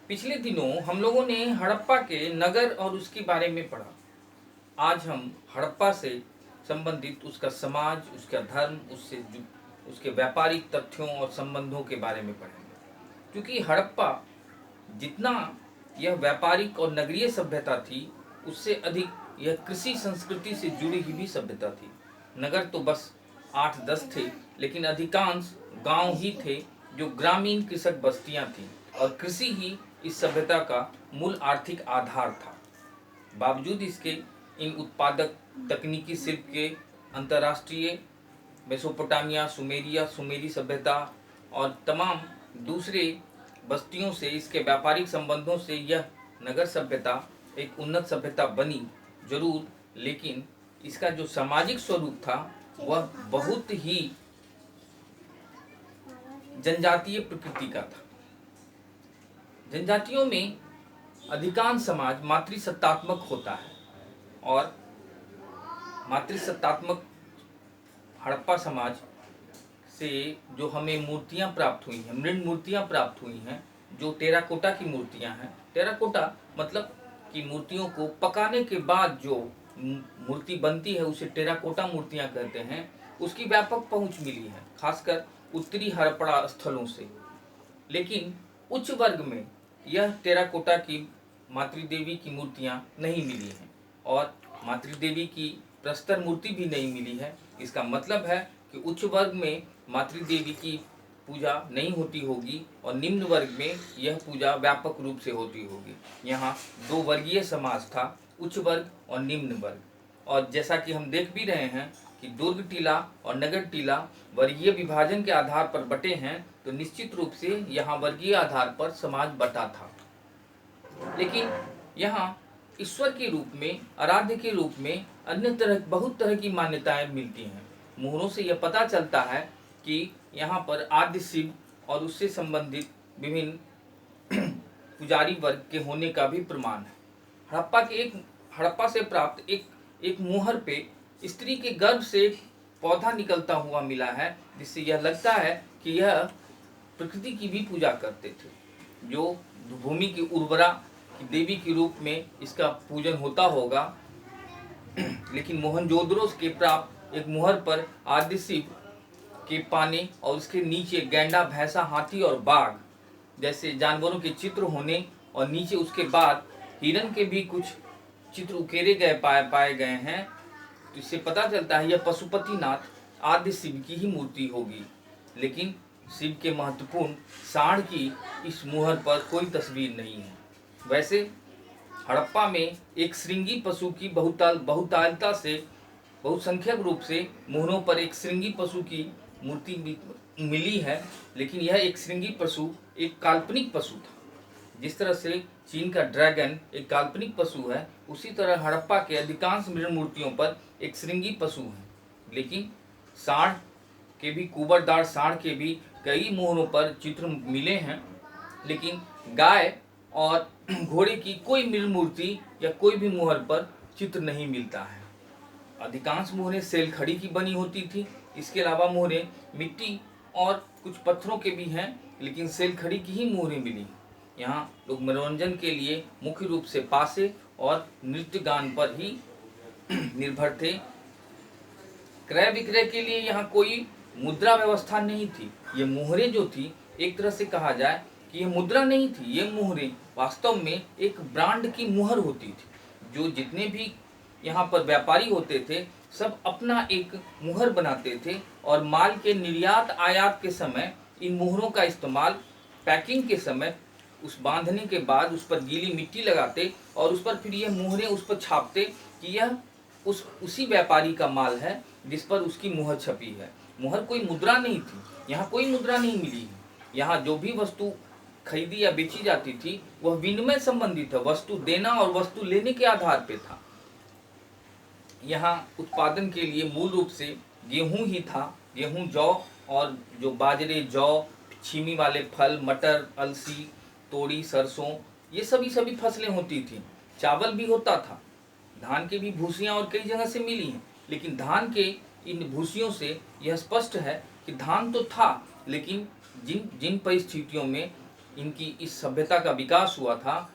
पिछले दिनों हम लोगों ने हड़प्पा के नगर और उसके बारे में पढ़ा। आज हम हड़प्पा से संबंधित उसका समाज, उसका धर्म, उसके व्यापारिक तथ्यों और संबंधों के बारे में पढ़ेंगे। क्योंकि हड़प्पा जितना यह व्यापारिक और नगरीय सभ्यता थी, उससे अधिक यह कृषि संस्कृति से जुड़ी हुई सभ्यता थी। नगर तो बस 8-10 थे, लेकिन अधिकांश गांव ही थे जो ग्रामीण कृषक बस्तियां थीं, और कृषि ही इस सभ्यता का मूल आर्थिक आधार था। बावजूद इसके इन उत्पादक तकनीकी शिल्प के अंतर्राष्ट्रीय मेसोपोटामिया, सुमेरिया, सुमेरी सभ्यता और तमाम दूसरे बस्तियों से इसके व्यापारिक संबंधों से यह नगर सभ्यता एक उन्नत सभ्यता बनी जरूर, लेकिन इसका जो सामाजिक स्वरूप था वह बहुत ही जनजातीय प्रकृति का था। जनजातियों में अधिकांश समाज मातृसत्तात्मक होता है, और मातृसत्तात्मक हड़प्पा समाज से जो हमें मूर्तियां प्राप्त हुई हैं, मृण मूर्तियां प्राप्त हुई हैं, जो टेराकोटा की मूर्तियां हैं। टेराकोटा मतलब कि मूर्तियों को पकाने के बाद जो मूर्ति बनती है उसे टेराकोटा मूर्तियां कहते हैं। उसकी व्यापक पहुंच मिली है, खासकर उत्तरी हड़प्पा स्थलों से। लेकिन उच्च वर्ग में यह टेराकोटा की मातृदेवी की मूर्तियां नहीं मिली हैं, और मातृदेवी की प्रस्तर मूर्ति भी नहीं मिली है। इसका मतलब है कि उच्च वर्ग में मातृदेवी की पूजा नहीं होती होगी, और निम्न वर्ग में यह पूजा व्यापक रूप से होती होगी। यहाँ दो वर्गीय समाज था, उच्च वर्ग और निम्न वर्ग। और जैसा कि हम देख भी रहे हैं कि दुर्ग टीला और नगर टीला वर्गीय विभाजन के आधार पर बटे हैं, तो निश्चित रूप से यहाँ वर्गीय आधार पर समाज बटा था। लेकिन यहाँ ईश्वर के रूप में, आराध्य के रूप में बहुत तरह की मान्यताएं मिलती हैं। मुहरों से यह पता चलता है कि यहाँ पर आद्य शिव और उससे संबंधित विभिन्न पुजारी वर्ग के होने का भी प्रमाण है। हड़प्पा से प्राप्त एक मुहर पे स्त्री के गर्भ से पौधा निकलता हुआ मिला है, जिससे यह लगता है कि यह प्रकृति की भी पूजा करते थे, जो भूमि की उर्वरा की देवी के रूप में इसका पूजन होता होगा। लेकिन मोहनजोदड़ो के प्राप्त एक मुहर पर आदि शिव के पाने और उसके नीचे गैंडा, भैंसा, हाथी और बाघ जैसे जानवरों के चित्र होने, और नीचे उसके बाद हिरण के भी कुछ चित्र उकेरे गए पाए गए हैं। तो इससे पता चलता है यह पशुपतिनाथ आदि शिव की ही मूर्ति होगी। लेकिन शिव के महत्वपूर्ण सांड की इस मुहर पर कोई तस्वीर नहीं है। वैसे हड़प्पा में एक श्रृंगी पशु की बहुतायता से, बहुसंख्यक रूप से मुहरों पर एक श्रृंगी पशु की मूर्ति मिली है। लेकिन यह एक श्रृंगी पशु एक काल्पनिक पशु था। जिस तरह से चीन का ड्रैगन एक काल्पनिक पशु है, उसी तरह हड़प्पा के अधिकांश मृण मूर्तियों पर एक श्रृंगी पशु है। लेकिन सांड के भी, कुबरदार सांड के भी कई मुहरों पर चित्र मिले हैं, लेकिन गाय और घोड़े की कोई मृण मूर्ति या कोई भी मुहर पर चित्र नहीं मिलता है। अधिकांश मुहरें सेलखड़ी की बनी होती थी। इसके अलावा मुहरें मिट्टी और कुछ पत्थरों के भी हैं, लेकिन सेलखड़ी की ही मुहरें मिली। यहाँ लोग मनोरंजन के लिए मुख्य रूप से पासे और नृत्य गान पर ही निर्भर थे। क्रय विक्रय के लिए यहाँ कोई मुद्रा व्यवस्था नहीं थी। ये मुहरें जो थी, एक तरह से कहा जाए कि ये मुद्रा नहीं थी, ये मुहरें वास्तव में एक ब्रांड की मुहर होती थी। जो जितने भी यहाँ पर व्यापारी होते थे, सब अपना एक मुहर बनाते थे, और माल के निर्यात आयात के समय इन मुहरों का इस्तेमाल पैकिंग के समय उस बांधने के बाद उस पर गीली मिट्टी लगाते, और उस पर फिर यह मुहरें उस पर छापते कि यह उसी व्यापारी का माल है जिस पर उसकी मुहर छपी है। मुहर कोई मुद्रा नहीं थी, यहाँ कोई मुद्रा नहीं मिली है। यहाँ जो भी वस्तु खरीदी या बेची जाती थी वह विनिमय संबंधित है, वस्तु देना और वस्तु लेने के आधार पे था। यहाँ उत्पादन के लिए मूल रूप से गेहूं ही था। गेहूं, जौ और जो बाजरे, जौ, छीमी वाले फल, मटर, अलसी, तोड़ी, सरसों, ये सभी फसलें होती थी। चावल भी होता था। धान की भी भूसियाँ और कई जगह से मिली हैं, लेकिन धान के इन भूसियों से यह स्पष्ट है कि धान तो था, लेकिन जिन परिस्थितियों में इनकी इस सभ्यता का विकास हुआ था,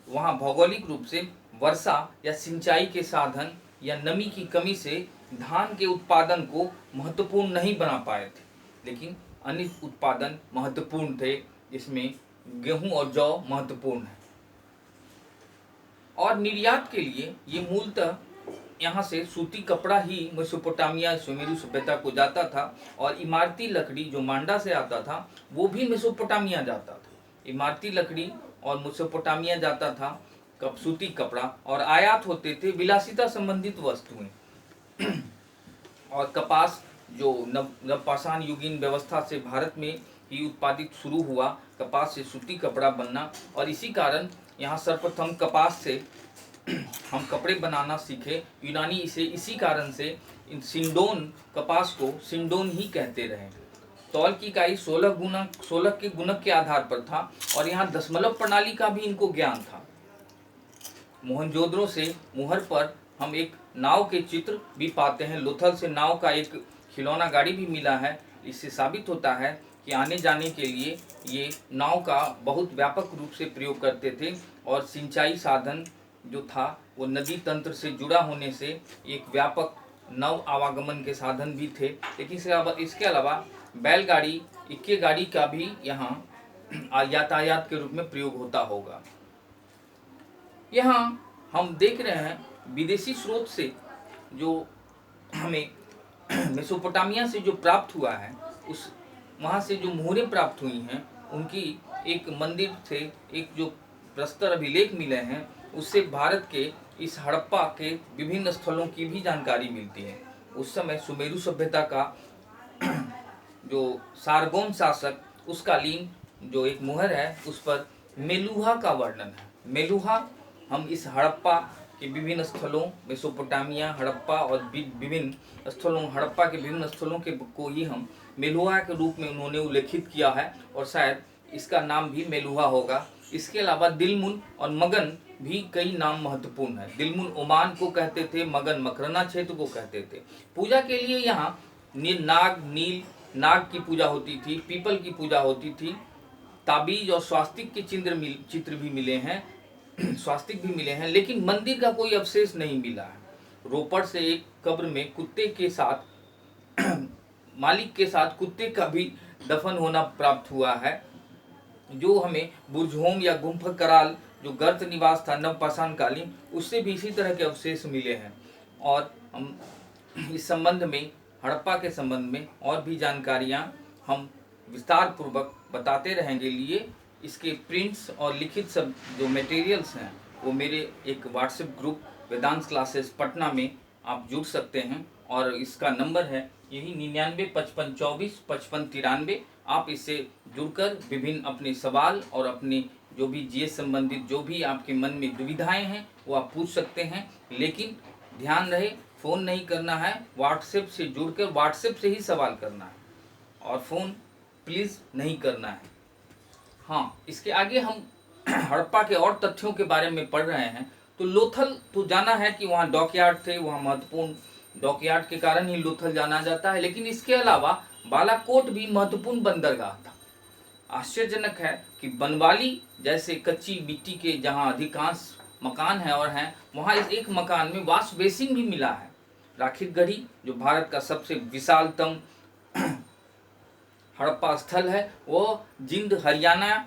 वहाँ भौगोलिक रूप से वर्षा या सिंचाई के साधन या नमी की कमी से धान के उत्पादन को महत्वपूर्ण नहीं बना पाए थे, लेकिन अन्य उत्पादन महत्वपूर्ण थे। इसमें गेहूं और जौ महत्वपूर्ण है। और निर्यात के लिए ये मूलतः यहाँ से सूती कपड़ा ही मेसोपोटामिया सुमेरु सभ्यता को जाता था, और इमारती लकड़ी जो मांडा से आता था वो भी मेसोपोटामिया जाता था। इमारती लकड़ी और मेसोपोटामिया जाता था सूती कपड़ा, और आयात होते थे विलासिता संबंधित वस्तुएं। और कपास जो नवपाषाण युगीन व्यवस्था से भारत में ही उत्पादित शुरू हुआ, कपास से सूती कपड़ा बनना, और इसी कारण यहाँ सर्वप्रथम कपास से हम कपड़े बनाना सीखे। यूनानी इसे इसी कारण से सिंडोन, कपास को सिंडोन ही कहते रहे। तौल की इकाई 16 के गुणक के आधार पर था, और यहाँ दशमलव प्रणाली का भी इनको ज्ञान था। मोहनजोदड़ो से मुहर पर हम एक नाव के चित्र भी पाते हैं। लोथल से नाव का एक खिलौना गाड़ी भी मिला है। इससे साबित होता है कि आने जाने के लिए ये नाव का बहुत व्यापक रूप से प्रयोग करते थे, और सिंचाई साधन जो था वो नदी तंत्र से जुड़ा होने से एक व्यापक नव आवागमन के साधन भी थे। लेकिन इसके अलावा बैलगाड़ी, इक्के गाड़ी का भी यहाँ यातायात के रूप में प्रयोग होता होगा। यहाँ हम देख रहे हैं विदेशी स्रोत से जो हमें मेसोपोटामिया से जो प्राप्त हुआ है, उस वहाँ से जो मोहरें प्राप्त हुई हैं, उनकी एक मंदिर से एक जो प्रस्तर अभिलेख मिले हैं, उससे भारत के इस हड़प्पा के विभिन्न स्थलों की भी जानकारी मिलती है। उस समय सुमेरु सभ्यता का जो सारगोन शासक, उस कालीन जो एक मुहर है, उस पर मेलुहा का वर्णन है। मेलुहा हम इस हड़प्पा के विभिन्न स्थलों, मेसोपोटामिया, हड़प्पा और विभिन्न स्थलों, हड़प्पा के विभिन्न स्थलों के को ही हम मेलुहा के रूप में उन्होंने उल्लेखित किया है, और शायद इसका नाम भी मेलुहा होगा। इसके अलावा दिलमुन और मगन भी कई नाम महत्वपूर्ण है। दिलमुन ओमान को कहते थे, मगन मकरना क्षेत्र को कहते थे। पूजा के लिए यहाँ नील नाग की पूजा होती थी, पीपल की पूजा होती थी। ताबीज और स्वास्तिक के चित्र भी मिले हैं, स्वास्तिक भी मिले हैं, लेकिन मंदिर का कोई अवशेष नहीं मिला है। रोपड़ से एक कब्र में कुत्ते के साथ मालिक के साथ कुत्ते का भी दफन होना प्राप्त हुआ है, जो हमें बुर्जहोम या गुम्फा कराल जो गर्त निवास था नवपाषाण कालीन, उससे भी इसी तरह के अवशेष मिले हैं। और हम इस संबंध में, हड़प्पा के संबंध में और भी जानकारियाँ हम विस्तार पूर्वक बताते रहेंगे। लिए इसके प्रिंट्स और लिखित सब जो मटेरियल्स हैं, वो मेरे एक व्हाट्सएप ग्रुप वेदांत क्लासेस पटना में आप जुड़ सकते हैं, और इसका नंबर है यही 9955245593। आप इससे जुड़कर विभिन्न अपने सवाल और अपने जो भी जीएस संबंधित जो भी आपके मन में दुविधाएं हैं वो आप पूछ सकते हैं। लेकिन ध्यान रहे, फ़ोन नहीं करना है, व्हाट्सएप से जुड़कर व्हाट्सएप से ही सवाल करना है, और फ़ोन प्लीज़ नहीं करना है। हाँ, इसके आगे हम हड़प्पा के और तथ्यों के बारे में पढ़ रहे हैं। तो लोथल तो जाना है कि वहाँ डॉकयार्ड थे, वहाँ महत्वपूर्ण डॉकयार्ड के कारण ही लोथल जाना जाता है। लेकिन इसके अलावा बालाकोट भी महत्वपूर्ण बंदरगाह था। आश्चर्यजनक है कि बनवाली जैसे कच्ची मिट्टी के जहाँ अधिकांश मकान हैं और हैं, वहाँ इस एक मकान में वाश बेसिन भी मिला है। राखीर गढ़ी जो भारत का सबसे विशालतम हड़प्पा स्थल है, वो जिंद हरियाणा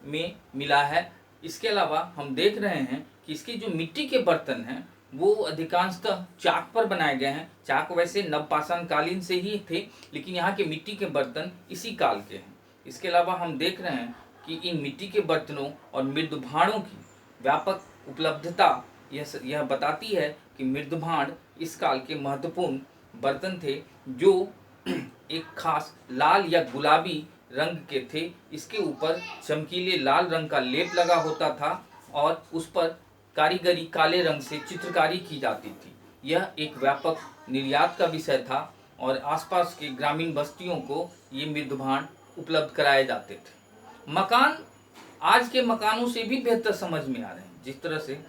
में मिला है। इसके अलावा हम देख रहे हैं कि इसके जो मिट्टी के बर्तन हैं वो अधिकांशतः चाक पर बनाए गए हैं। चाक वैसे नवपाषाण कालीन से ही थे, लेकिन यहाँ के मिट्टी के बर्तन इसी काल के हैं। इसके अलावा हम देख रहे हैं कि इन मिट्टी के बर्तनों और मृदभांडों की व्यापक उपलब्धता यह बताती है कि मृदभांड इस काल के महत्वपूर्ण बर्तन थे, जो एक खास लाल या गुलाबी रंग के थे। इसके ऊपर चमकीले लाल रंग का लेप लगा होता था, और उस पर कारीगरी काले रंग से चित्रकारी की जाती थी। यह एक व्यापक निर्यात का विषय था, और आसपास के ग्रामीण बस्तियों को ये मृदभांड उपलब्ध कराए जाते थे। मकान आज के मकानों से भी बेहतर समझ में आ रहे हैं। जिस तरह से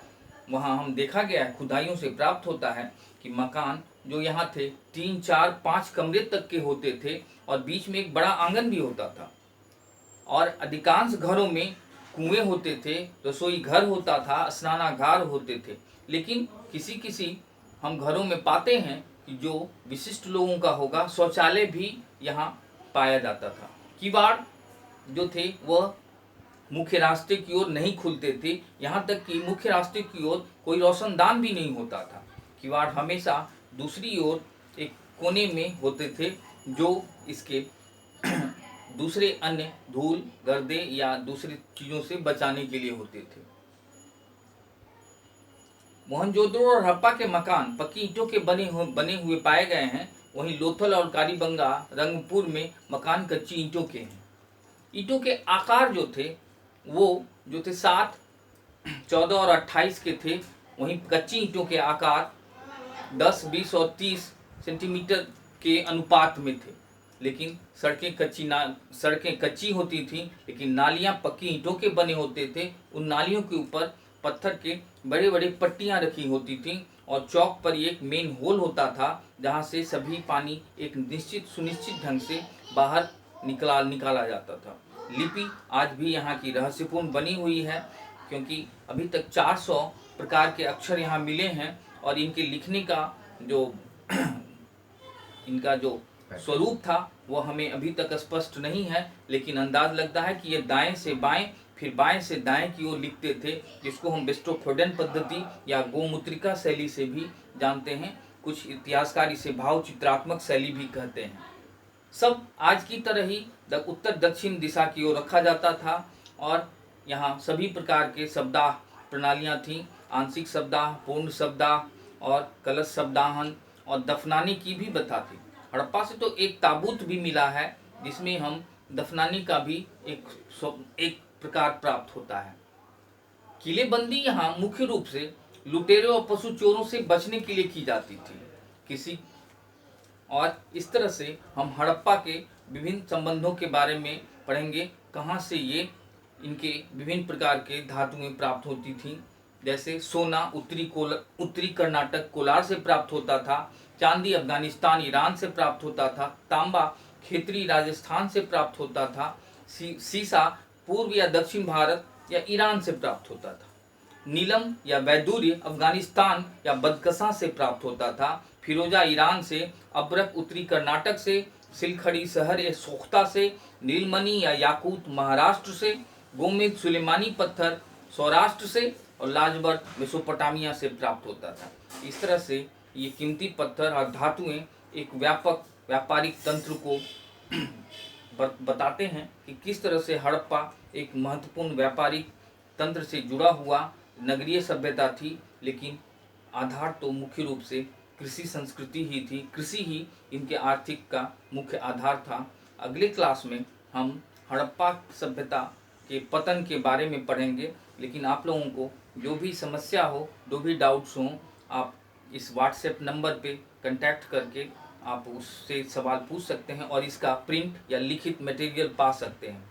वहाँ हम देखा गया है, खुदाइयों से प्राप्त होता है कि मकान जो यहाँ थे 3, 4, 5 कमरे तक के होते थे, और बीच में एक बड़ा आंगन भी होता था। और अधिकांश घरों में कुएं होते थे, रसोई घर होता था, स्नानागार होते थे। लेकिन किसी किसी हम घरों में पाते हैं कि जो विशिष्ट लोगों का होगा, शौचालय भी यहाँ पाया जाता था। किवाड़ जो थे वह मुख्य रास्ते की ओर नहीं खुलते थे, यहाँ तक कि मुख्य रास्ते की ओर कोई रोशनदान भी नहीं होता था। किवाड़ हमेशा दूसरी ओर एक कोने में होते थे, जो इसके दूसरे अन्य धूल गर्दे या दूसरी चीजों से बचाने के लिए होते थे। मोहनजोदड़ो और हड़प्पा के मकान पक्की ईंटों के बने हुए पाए गए हैं। वहीं लोथल और कालीबंगा रंगपुर में मकान कच्ची ईंटों के हैं। ईंटों के आकार जो थे वो जो थे 7, 14 और 28 के थे। वहीं कच्ची ईंटों के आकार 10, 20 और 30 सेंटीमीटर के अनुपात में थे। लेकिन सड़कें कच्ची होती थीं, लेकिन नालियां पक्की ईंटों के बने होते थे। उन नालियों के ऊपर पत्थर के बड़े बड़े पट्टियां रखी होती थीं और चौक पर एक मेन होल होता था, जहां से सभी पानी एक सुनिश्चित ढंग से बाहर निकाला जाता था। लिपि आज भी यहाँ की रहस्यपूर्ण बनी हुई है, क्योंकि अभी तक 400 प्रकार के अक्षर यहाँ मिले हैं और इनके लिखने का जो इनका जो स्वरूप था वो हमें अभी तक स्पष्ट नहीं है। लेकिन अंदाज लगता है कि ये दाएं से बाएं फिर बाएं से दाएं की ओर लिखते थे, जिसको हम बेस्टोफोडेन पद्धति या गोमुत्रिका शैली से भी जानते हैं। कुछ इतिहासकार इसे भाव चित्रात्मक शैली भी कहते हैं। सब आज की तरह ही उत्तर दक्षिण दिशा की ओर रखा जाता था और यहाँ सभी प्रकार के शब्दाह प्रणालियाँ थीं। आंशिक शब्दाह, पूर्ण शब्दाह और कलश शब्दाहन और दफनाने की भी बता थी। हड़प्पा से तो एक ताबूत भी मिला है, जिसमें हम दफनाने का भी एक प्रकार प्राप्त होता है। किलेबंदी यहाँ मुख्य रूप से लुटेरों और पशु चोरों से बचने के लिए की जाती थी। और इस तरह से हम हड़प्पा के विभिन्न संबंधों के बारे में पढ़ेंगे, कहाँ से ये इनके विभिन्न प्रकार के धातुएं प्राप्त होती थीं। जैसे सोना उत्तरी कर्नाटक कोलार से प्राप्त होता था, चांदी अफगानिस्तान ईरान से प्राप्त होता था, तांबा खेतरी राजस्थान से प्राप्त होता था, सीसा पूर्व या दक्षिण भारत या ईरान से प्राप्त होता था, नीलम या वैदूर्य अफगानिस्तान या बदकसा से प्राप्त होता था, फिरोजा ईरान से, अबरक उत्तरी कर्नाटक से, सिलखड़ी शहर या सोख्ता से, नीलमणि या याकूत महाराष्ट्र से, गोमेद सुलेमानी पत्थर सौराष्ट्र से और लाजबर्ग मेसोपोटामिया से प्राप्त होता था। इस तरह से ये कीमती पत्थर और धातुएं एक व्यापक व्यापारिक तंत्र को बताते हैं कि किस तरह से हड़प्पा एक महत्वपूर्ण व्यापारिक तंत्र से जुड़ा हुआ नगरीय सभ्यता थी। लेकिन आधार तो मुख्य रूप से कृषि संस्कृति ही थी। कृषि ही इनके आर्थिक का मुख्य आधार था। अगले क्लास में हम हड़प्पा सभ्यता के पतन के बारे में पढ़ेंगे। लेकिन आप लोगों को जो भी समस्या हो, जो भी डाउट्स हों, आप इस व्हाट्सएप नंबर पे कांटेक्ट करके आप उससे सवाल पूछ सकते हैं और इसका प्रिंट या लिखित मटेरियल पा सकते हैं।